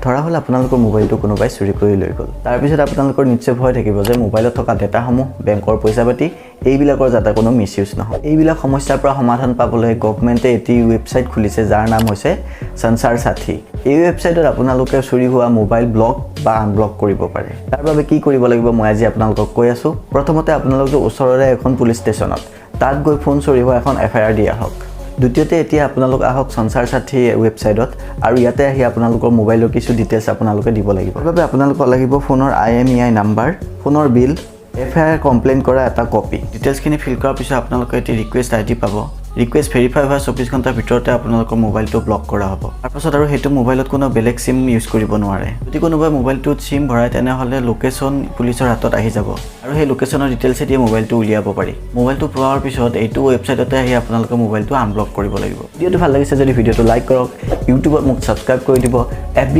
ধৰা হল আপোনালোকৰ মোবাইলটো কোনোবাই চুৰি কৰি লৈ গ'ল তাৰ পিছত আপোনালোকৰ নিশ্চয় ভয় থাকিব যে মোবাইলত থকা ডেটাসমূহ বেংকৰ পইচা পাতি এইবিলাকৰ যাতে কোনো মিসইউজ নহয় এইবিলাক সমস্যাৰ পৰা সমাধান পাবলৈ গভৰ্ণমেণ্টে এটি ওয়েবসাইট খুলিছে যাৰ নাম হৈছে সংসাৰ সাথী এই ওয়েবসাইটত আপোনালোকে চুৰি হোৱা মোবাইল ব্লক বা আনব্লক কৰিব পাৰে তাৰ বাবে কি কৰিব লাগিব মই আজি আপোনালোকক কৈ আছো প্ৰথমতে আপোনালোকে ওচৰৰে এখন পুলিশ ষ্টেচনত তাত গৈ ফোন চুৰি হোৱা এখন এফআইআৰ দিয়া হওক দ্বিতীয়তে এতিয়া আপোনালোক আহক সংসাৰ সাথী ওয়েবসাইটত আৰু ইয়াতে আহি আপোনালোকৰ মোবাইলৰ কিছু ডিটেইলছ আপোনালোকে দিব লাগিব বাবে আপোনালোকক লাগিব ফোনৰ IMEI নাম্বাৰ ফোনৰ বিল এফআইআৰ কমপ্লেইন কৰা এটা কপি ডিটেইলছখিনি ফিল কৰাৰ পিছত আপোনালোকে এটি ৰিকুৱেষ্ট আইডি পাব ৰিকুৱেষ্ট ভেৰিফাই হোৱা 24 ঘণ্টাৰ ভিতৰতে আপোনালোকৰ মোবাইলটো ব্লক কৰা হ'ব তাৰ পাছত আৰু হেতু মোবাইলত কোনো বেলেগ সিম ইউজ কৰিব নোৱাৰে যদি কোনোবাই মোবাইলটোত সিম ভৰাই তেনেহলে লোকেশন পুলিচৰ হাতত আহি যাব আৰু সেই লোকেশনৰ ডিটেইলছ দিয়ে মোবাইলটো উলিয়াব পাৰি মোবাইলটো পোৱাৰ পিছত এইটো ওয়েবসাইটতে আহি আপোনালোকৰ মোবাইলটো আনব্লক কৰিব লাগিব ভিডিঅ'টো ভাল লাগিছে যদি ভিডিঅ'টো লাইক কৰক ইউটিউবত মোক সাবস্ক্ৰাইব কৰি দিব FB